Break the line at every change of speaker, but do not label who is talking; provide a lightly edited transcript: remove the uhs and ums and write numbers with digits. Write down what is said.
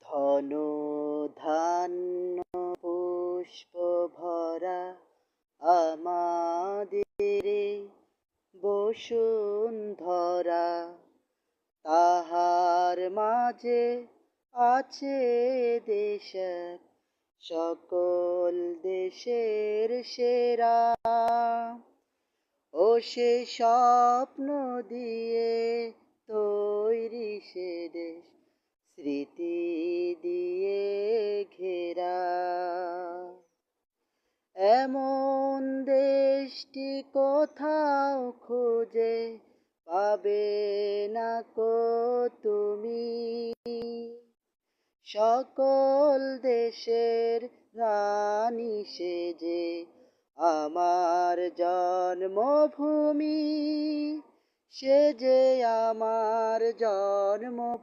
ঘন ধান্য পুষ্প ভরা আমাদের বসুন্ধরা, তাহার মাঝে আছে দেশ সকল দেশের সেরা। ও সে স্বপ্ন দিয়ে তৈরি সে দেশ, স্মৃতি দিয়ে ঘেরা। এমন দেশটি কোথাও খুঁজে পাবে না কো তুমি। সকল দেশের রানী সেজে আমার জন্মভূমি, সে যে আমার জন্মভূমি।